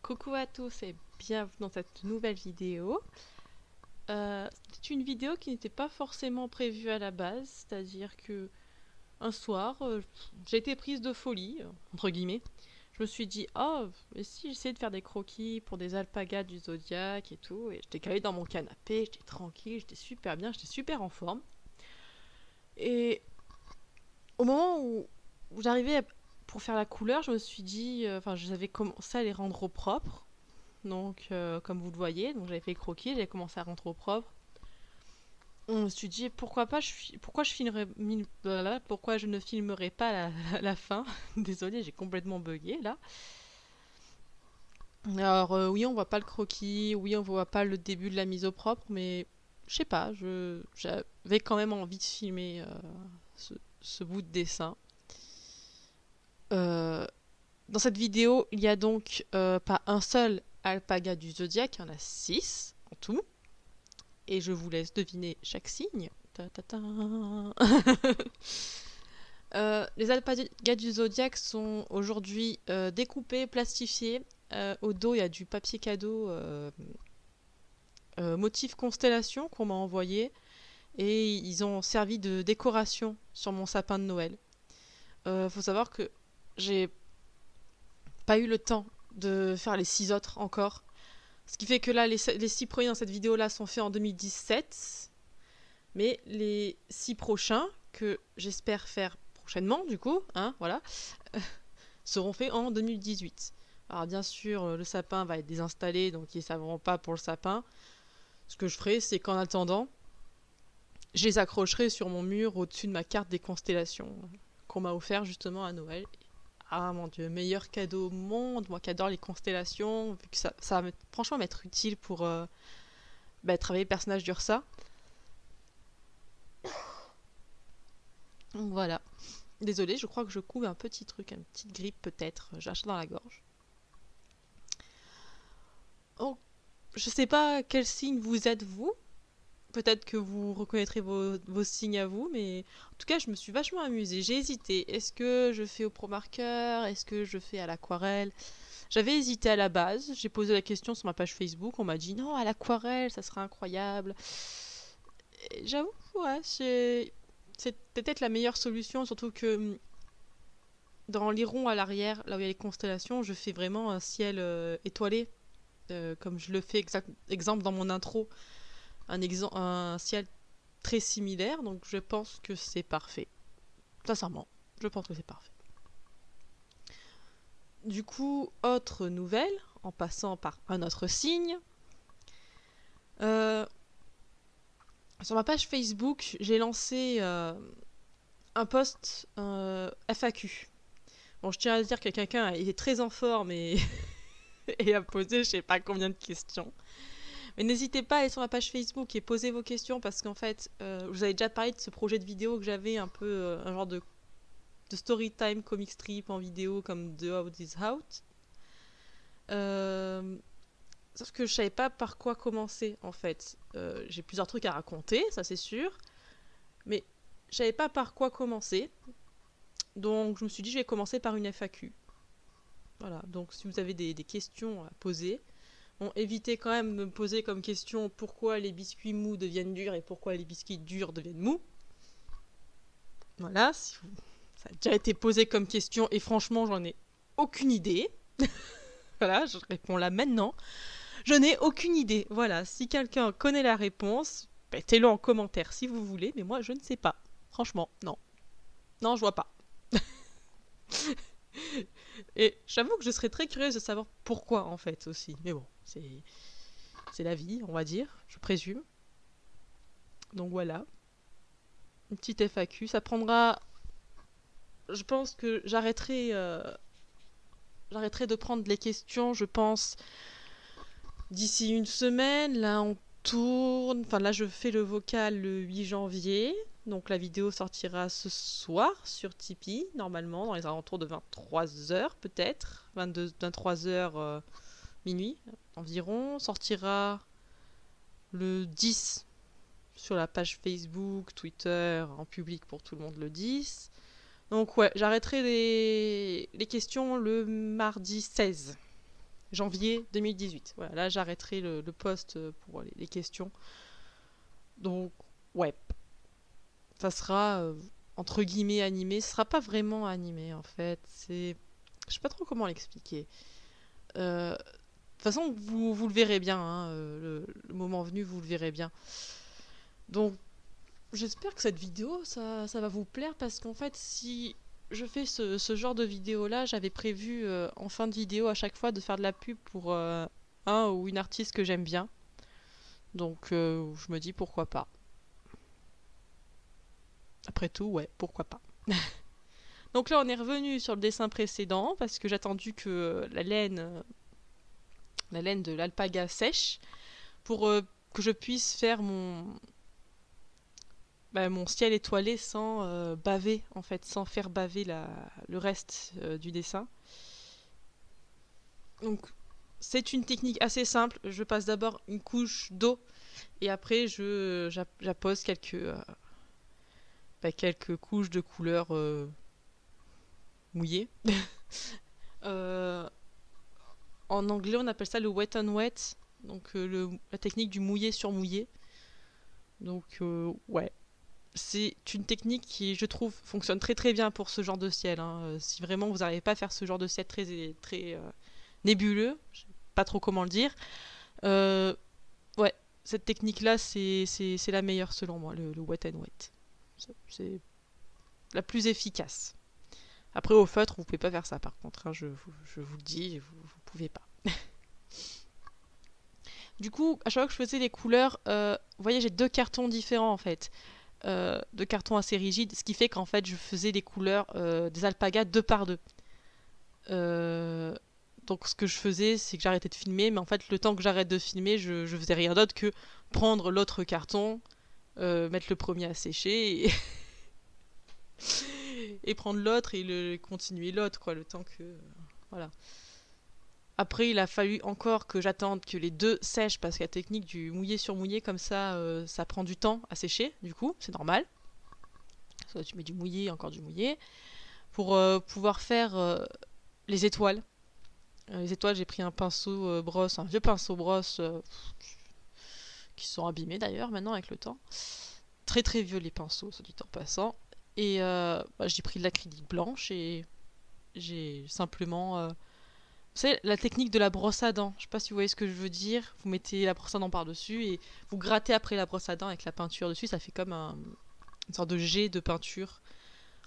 Coucou à tous et bienvenue dans cette nouvelle vidéo. C'est une vidéo qui n'était pas forcément prévue à la base, c'est-à-dire que un soir, j'ai été prise de folie, entre guillemets. Je me suis dit, oh, et si j'essayais de faire des croquis pour des alpagas du zodiaque et tout, et j'étais calée dans mon canapé, j'étais tranquille, j'étais super bien, j'étais super en forme. Et au moment où j'arrivais pour faire la couleur, je me suis dit, enfin, j'avais commencé à les rendre au propre. Donc, comme vous le voyez, donc j'avais fait le croquis, j'avais commencé à rendre au propre. On me suis dit pourquoi pas, pourquoi je ne filmerais pas la fin. Désolée, j'ai complètement bugué là. Alors oui, on voit pas le croquis, oui, on voit pas le début de la mise au propre, mais je sais pas, j'avais quand même envie de filmer ce bout de dessin. Euh, Dans cette vidéo, il y a donc pas un seul alpaga du zodiaque, il y en a 6 en tout. Et je vous laisse deviner chaque signe. Ta ta ta. Les alpagas du zodiaque sont aujourd'hui découpés, plastifiés. Au dos, il y a du papier cadeau motif constellation qu'on m'a envoyé. Et ils ont servi de décoration sur mon sapin de Noël. Faut savoir que j'ai pas eu le temps de faire les 6 autres encore. Ce qui fait que là, les 6 premiers dans cette vidéo-là sont faits en 2017. Mais les 6 prochains, que j'espère faire prochainement, du coup, hein, voilà, seront faits en 2018. Alors bien sûr, le sapin va être désinstallé, donc ils ne serviront pas pour le sapin. Ce que je ferai, c'est qu'en attendant, je les accrocherai sur mon mur au-dessus de ma carte des constellations, qu'on m'a offert justement à Noël. Ah mon dieu, meilleur cadeau au monde, moi qui adore les constellations, vu que ça va franchement m'être utile pour travailler le personnage d'Ursa. Donc voilà. Désolée, je crois que je couve un petit truc, une petite grippe peut-être, j'ai un chat dans la gorge. Oh, je sais pas quel signe vous êtes vous. Peut-être que vous reconnaîtrez vos signes à vous, mais en tout cas, je me suis vachement amusée. J'ai hésité. Est-ce que je fais au pro marqueur? Est-ce que je fais à l'aquarelle? J'avais hésité à la base. J'ai posé la question sur ma page Facebook. On m'a dit non, à l'aquarelle, ça serait incroyable. Et j'avoue, ouais, c'est peut-être la meilleure solution, surtout que dans les ronds à l'arrière, là où il y a les constellations, je fais vraiment un ciel étoilé, comme je le fais exemple dans mon intro, un ciel très similaire, donc je pense que c'est parfait. Sincèrement, je pense que c'est parfait. Du coup, autre nouvelle, en passant par un autre signe. Euh, Sur ma page Facebook, j'ai lancé un post FAQ. Bon, je tiens à dire que quelqu'un est très en forme et a posé je sais pas combien de questions. Mais n'hésitez pas à aller sur ma page Facebook et poser vos questions parce qu'en fait, je vous avais déjà parlé de ce projet de vidéo que j'avais, un peu un genre de story time comic strip en vidéo comme The Out is Out. Sauf que je savais pas par quoi commencer en fait. J'ai plusieurs trucs à raconter, ça c'est sûr, mais je savais pas par quoi commencer. Donc je me suis dit je vais commencer par une FAQ. Voilà, donc si vous avez des questions à poser, bon, évitez quand même de me poser comme question pourquoi les biscuits mous deviennent durs et pourquoi les biscuits durs deviennent mous. Voilà, ça a déjà été posé comme question et franchement j'en ai aucune idée. Voilà, je réponds là maintenant. Je n'ai aucune idée. Voilà, si quelqu'un connaît la réponse, mettez-le en commentaire si vous voulez, mais moi je ne sais pas. Franchement, non. Non, je vois pas. Et j'avoue que je serais très curieuse de savoir pourquoi en fait aussi. Mais bon, c'est la vie, on va dire, je présume. Donc voilà, une petite FAQ. Ça prendra. Je pense que j'arrêterai de prendre les questions, je pense, d'ici une semaine. Là, on tourne. Enfin, là, je fais le vocal le 8 janvier. Donc la vidéo sortira ce soir sur Tipeee, normalement, dans les alentours de 23h peut-être. 23h minuit environ. Sortira le 10 sur la page Facebook, Twitter, en public pour tout le monde le 10. Donc ouais, j'arrêterai les questions le mardi 16. janvier 2018. Voilà, là j'arrêterai le post pour les questions. Donc, ouais, ça sera entre guillemets animé. Ce sera pas vraiment animé en fait. Je sais pas trop comment l'expliquer. De toute façon, vous le verrez bien, hein, le moment venu, vous le verrez bien. Donc, j'espère que cette vidéo, ça va vous plaire parce qu'en fait, si je fais ce genre de vidéo-là, j'avais prévu en fin de vidéo à chaque fois de faire de la pub pour un ou une artiste que j'aime bien. Donc, je me dis pourquoi pas. Après tout, ouais, pourquoi pas. Donc là, on est revenu sur le dessin précédent parce que j'ai attendu que la laine de l'alpaga sèche pour que je puisse faire mon ciel étoilé sans baver, en fait, sans faire baver le reste du dessin. Donc, c'est une technique assez simple. Je passe d'abord une couche d'eau et après, j'appose quelques couches de couleur mouillée. Euh, En anglais, on appelle ça le wet on wet, donc la technique du mouillé sur mouillé. Donc, ouais. C'est une technique qui, je trouve, fonctionne très très bien pour ce genre de ciel, hein. Si vraiment vous n'arrivez pas à faire ce genre de ciel très, très nébuleux, je sais pas trop comment le dire, euh, ouais, cette technique-là, c'est la meilleure selon moi, le wet and wet. C'est la plus efficace. Après, au feutre, vous pouvez pas faire ça par contre, hein, je vous le dis, vous pouvez pas. Du coup, à chaque fois que je faisais les couleurs, vous voyez, j'ai deux cartons différents en fait. Deux cartons assez rigides, ce qui fait qu'en fait, je faisais les couleurs des alpagas deux par deux. Euh, donc, ce que je faisais, c'est que j'arrêtais de filmer, mais en fait, le temps que j'arrête de filmer, je faisais rien d'autre que prendre l'autre carton, mettre le premier à sécher et prendre l'autre et continuer l'autre, quoi, le temps que. Voilà. Après, il a fallu encore que j'attende que les deux sèchent parce que la technique du mouillé sur mouillé, comme ça, ça prend du temps à sécher, du coup, c'est normal. Soit tu mets du mouillé, encore du mouillé. Pour pouvoir faire les étoiles. Les étoiles, j'ai pris un pinceau brosse, un vieux pinceau brosse qui sont abîmés d'ailleurs maintenant avec le temps. Très très vieux les pinceaux, soit dit en passant. Et j'ai pris de l'acrylique blanche et j'ai simplement. Vous savez, la technique de la brosse à dents. Je sais pas si vous voyez ce que je veux dire. Vous mettez la brosse à dents par-dessus et vous grattez après la brosse à dents avec la peinture dessus. Ça fait comme une sorte de jet de peinture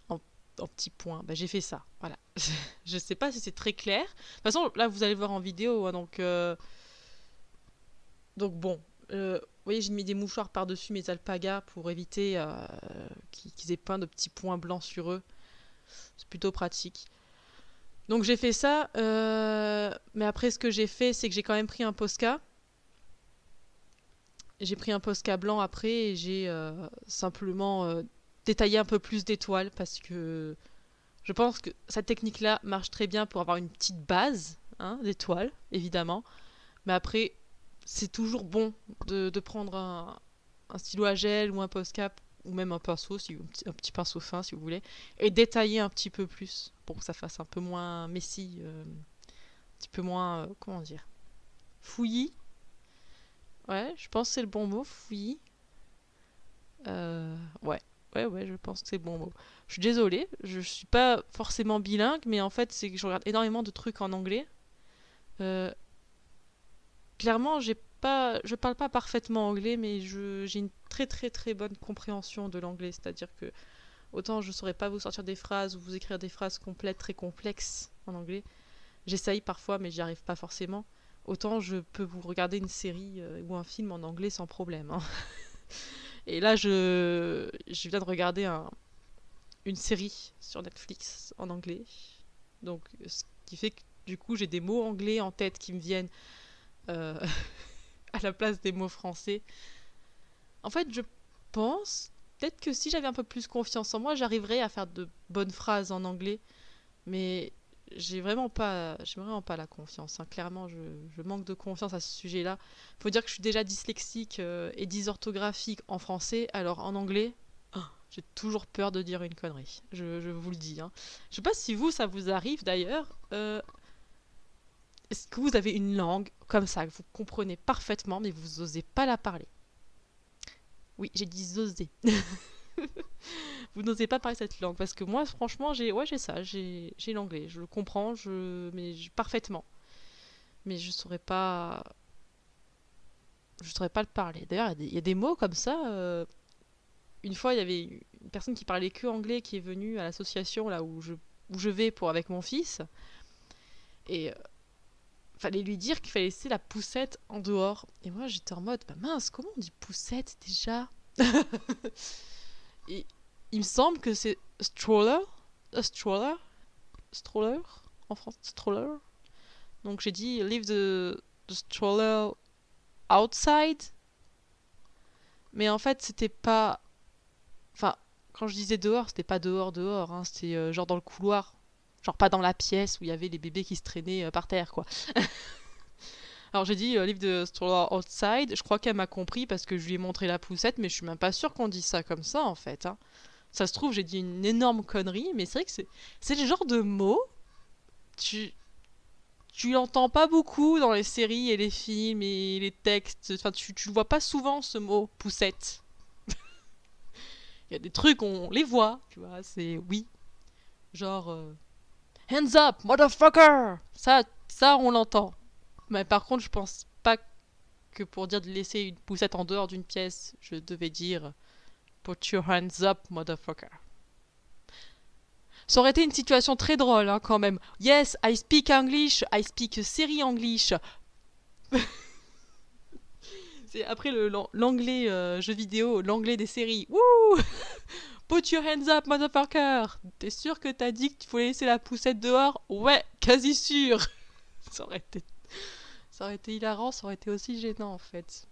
en petits points. Bah, j'ai fait ça. Voilà. Je sais pas si c'est très clair. De toute façon, là, vous allez le voir en vidéo. Hein, donc bon. Vous voyez, j'ai mis des mouchoirs par-dessus mes alpagas pour éviter qu'ils aient plein de petits points blancs sur eux. C'est plutôt pratique. Donc j'ai fait ça, mais après ce que j'ai fait, c'est que j'ai quand même pris un Posca. J'ai pris un Posca blanc après et j'ai simplement détaillé un peu plus d'étoiles parce que je pense que cette technique-là marche très bien pour avoir une petite base, hein, d'étoiles, évidemment. Mais après, c'est toujours bon de prendre un stylo à gel ou un Posca ou même un pinceau, un petit pinceau fin si vous voulez, et détailler un petit peu plus pour que ça fasse un peu moins messy, un petit peu moins, comment dire, fouillis. Ouais, je pense que c'est le bon mot, fouillis. Ouais, ouais, je pense que c'est le bon mot. Je suis désolée, je suis pas forcément bilingue, mais en fait, c'est que je regarde énormément de trucs en anglais. Euh, Clairement, je parle pas parfaitement anglais, mais j'ai une très très très bonne compréhension de l'anglais. C'est-à-dire que autant je saurais pas vous sortir des phrases ou vous écrire des phrases complètes très complexes en anglais. J'essaye parfois, mais j'y arrive pas forcément. Autant je peux vous regarder une série ou un film en anglais sans problème, hein. Et là, je viens de regarder une série sur Netflix en anglais. Donc, ce qui fait que du coup, j'ai des mots anglais en tête qui me viennent euh, à la place des mots français. En fait, je pense peut-être que si j'avais un peu plus confiance en moi, j'arriverais à faire de bonnes phrases en anglais. Mais j'ai vraiment pas la confiance, hein. Clairement, je manque de confiance à ce sujet-là. Faut dire que je suis déjà dyslexique et dysorthographique en français, alors en anglais, j'ai toujours peur de dire une connerie. Je vous le dis, hein. Je sais pas si vous, ça vous arrive d'ailleurs. Est-ce que vous avez une langue comme ça, que vous comprenez parfaitement, mais vous n'osez pas la parler? Oui, j'ai dit oser. Vous n'osez pas parler cette langue, parce que moi, franchement, j'ai ça, j'ai l'anglais, je le comprends, parfaitement. Mais je saurais pas le parler. D'ailleurs, il y a des mots comme ça. Une fois, il y avait une personne qui parlait que anglais qui est venue à l'association là où je vais pour avec mon fils. Et fallait lui dire qu'il fallait laisser la poussette en dehors. Et moi, j'étais en mode, bah mince, comment on dit poussette déjà? Et il me semble que c'est stroller, stroller en France, stroller. Donc j'ai dit leave the stroller outside. Mais en fait, c'était pas. Enfin, quand je disais dehors, c'était pas dehors, dehors, hein, c'était genre dans le couloir. Genre pas dans la pièce où il y avait les bébés qui se traînaient par terre, quoi. Alors j'ai dit leave the stroller outside. Je crois qu'elle m'a compris parce que je lui ai montré la poussette, mais je suis même pas sûre qu'on dit ça comme ça en fait. Hein. Ça se trouve, j'ai dit une énorme connerie, mais c'est vrai que c'est le genre de mot. Tu, tu l'entends pas beaucoup dans les séries et les films et les textes. Enfin, tu le vois pas souvent ce mot poussette. Il y a des trucs, on les voit, tu vois, c'est oui. Genre, hands up, motherfucker! Ça, on l'entend. Mais par contre, je pense pas que pour dire de laisser une poussette en dehors d'une pièce, je devais dire put your hands up, motherfucker. Ça aurait été une situation très drôle, hein, quand même. Yes, I speak English, I speak série English. C'est après l'anglais jeu vidéo, l'anglais des séries. Wouh! Put your hands up, motherfucker! T'es sûr que t'as dit qu'il faut laisser la poussette dehors? Ouais, quasi sûr! ça, aurait été... ça aurait été hilarant, ça aurait été aussi gênant en fait.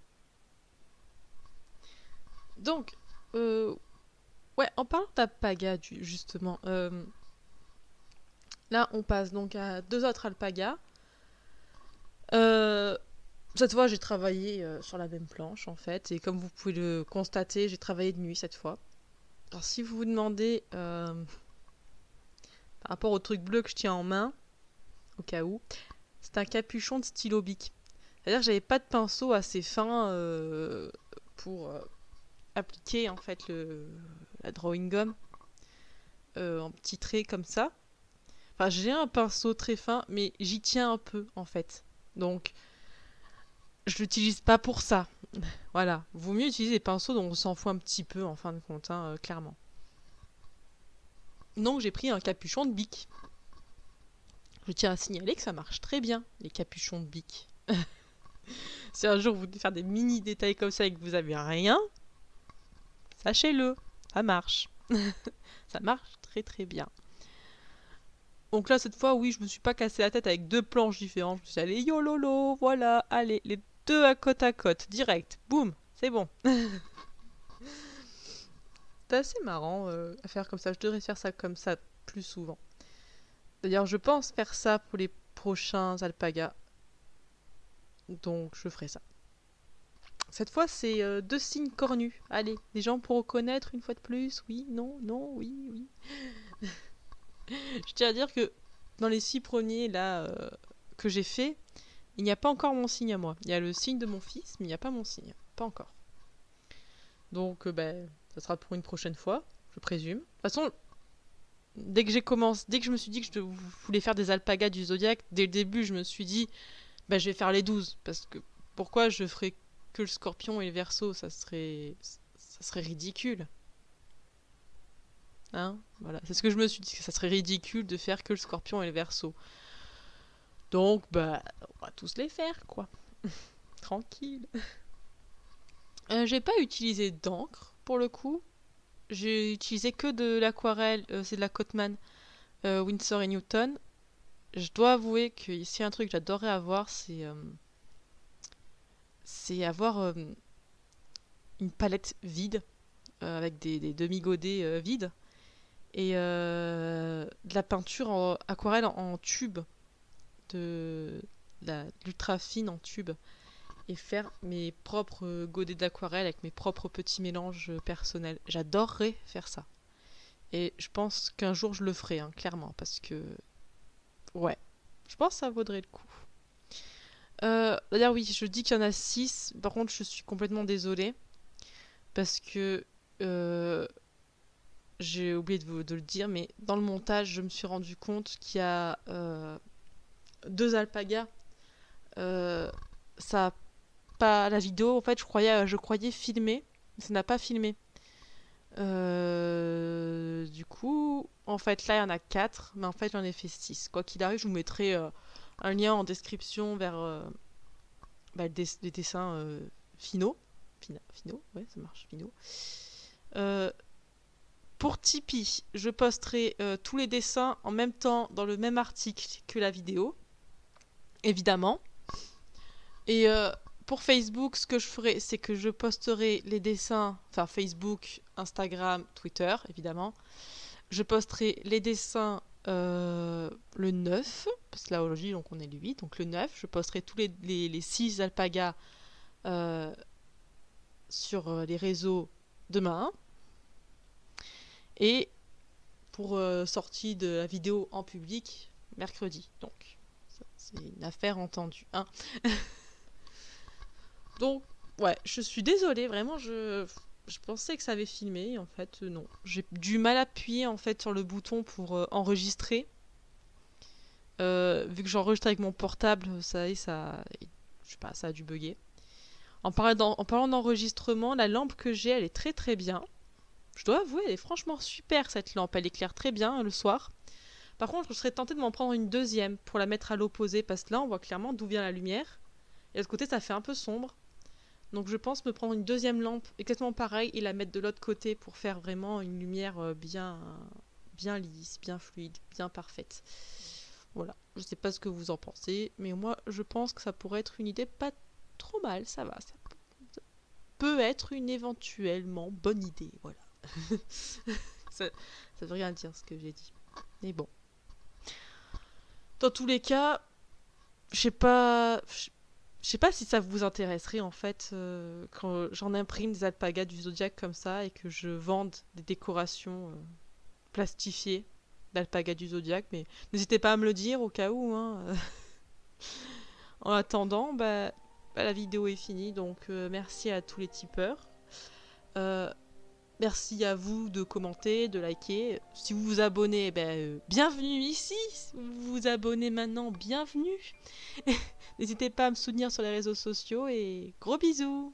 Donc, ouais, en parlant d'alpaga, justement, là on passe donc à deux autres alpagas. Cette fois, j'ai travaillé sur la même planche en fait, et comme vous pouvez le constater, j'ai travaillé de nuit cette fois. Alors, si vous vous demandez par rapport au truc bleu que je tiens en main, au cas où, c'est un capuchon de stylo bic. C'est-à-dire que j'avais pas de pinceau assez fin pour appliquer en fait la drawing gum en petits traits comme ça. Enfin, j'ai un pinceau très fin, mais j'y tiens un peu en fait. Donc, je l'utilise pas pour ça. Voilà, vaut mieux utiliser des pinceaux dont on s'en fout un petit peu en fin de compte, hein, clairement. Donc j'ai pris un capuchon de bic. Je tiens à signaler que ça marche très bien, les capuchons de bic. Si un jour vous voulez faire des mini détails comme ça et que vous avez rien, sachez-le, ça marche. ça marche très très bien. Donc là, cette fois, oui, je me suis pas cassé la tête avec deux planches différentes. Je me suis dit, allez, yololo, voilà, allez, les deux à côte, direct, boum, c'est bon. C'est assez marrant à faire comme ça. Je devrais faire ça comme ça plus souvent. D'ailleurs, je pense faire ça pour les prochains alpagas. Donc, je ferai ça. Cette fois, c'est deux signes cornus. Allez, les gens pour reconnaître une fois de plus. Oui, non, non, oui, oui. Je tiens à dire que dans les 6 premiers là que j'ai fait, il n'y a pas encore mon signe à moi. Il y a le signe de mon fils, mais il n'y a pas mon signe. Pas encore. Donc, ben, ça sera pour une prochaine fois, je présume. De toute façon, dès que je me suis dit que je voulais faire des alpagas du zodiaque, dès le début, je me suis dit, ben, je vais faire les 12. Parce que pourquoi je ferais que le scorpion et le verso, ça serait ridicule. Hein, voilà, c'est ce que je me suis dit, que ça serait ridicule de faire que le scorpion et le verso. Donc, bah, on va tous les faire, quoi. Tranquille. J'ai pas utilisé d'encre, pour le coup. J'ai utilisé que de l'aquarelle, c'est de la Cotman Winsor et Newton. Je dois avouer que s'il y a un truc que j'adorerais avoir, c'est avoir une palette vide, avec des demi-godets vides, et de la peinture en aquarelle en tube, de l'ultra fine en tube, et faire mes propres godets d'aquarelle avec mes propres petits mélanges personnels. J'adorerais faire ça. Et je pense qu'un jour je le ferai, hein, clairement, parce que ouais, je pense que ça vaudrait le coup. D'ailleurs, oui, je dis qu'il y en a 6. Par contre, je suis complètement désolée. Parce que j'ai oublié de le dire, mais dans le montage, je me suis rendu compte qu'il y a 2 alpagas. Euh, Ça a pas la vidéo. En fait, je croyais filmer, mais ça n'a pas filmé. Du coup, en fait, là, il y en a 4, mais en fait, j'en ai fait 6. Quoi qu'il arrive, je vous mettrai un lien en description vers les dessins finaux. Finaux, ouais, ça marche, finaux. Euh, pour Tipeee, je posterai tous les dessins en même temps dans le même article que la vidéo, évidemment. Et pour Facebook, ce que je ferai, c'est que je posterai les dessins, enfin Facebook, Instagram, Twitter, évidemment. Je posterai les dessins le 9, parce que là aujourd'hui donc on est le 8, donc le 9, je posterai tous les 6 alpagas sur les réseaux demain. Et pour sortie de la vidéo en public mercredi. Donc c'est une affaire entendue. Hein. Donc ouais, je suis désolée, vraiment je pensais que ça avait filmé, en fait non. J'ai du mal à appuyer en fait sur le bouton pour enregistrer. Vu que j'enregistre avec mon portable, je sais pas, ça a dû bugger. En parlant d'enregistrement, la lampe que j'ai, elle est très très bien. Je dois avouer, elle est franchement super cette lampe, elle éclaire très bien le soir. Par contre, je serais tentée de m'en prendre une deuxième pour la mettre à l'opposé, parce que là, on voit clairement d'où vient la lumière. Et de l'autre côté, ça fait un peu sombre. Donc je pense me prendre une deuxième lampe exactement pareil et la mettre de l'autre côté pour faire vraiment une lumière bien lisse, bien fluide, bien parfaite. Voilà, je sais pas ce que vous en pensez, mais moi je pense que ça pourrait être une idée pas trop mal, ça va. Ça peut être une éventuellement bonne idée, voilà. ça, ça veut rien dire ce que j'ai dit. Mais bon. Dans tous les cas, je sais pas. Je sais pas si ça vous intéresserait en fait quand j'en imprime des alpagas du zodiaque comme ça et que je vende des décorations plastifiées d'alpagas du zodiaque, mais n'hésitez pas à me le dire au cas où. Hein. En attendant, la vidéo est finie, donc merci à tous les tipeurs. Euh, Merci à vous de commenter, de liker. Si vous vous abonnez, bienvenue ici. Si vous vous abonnez maintenant, bienvenue. N'hésitez pas à me soutenir sur les réseaux sociaux et gros bisous.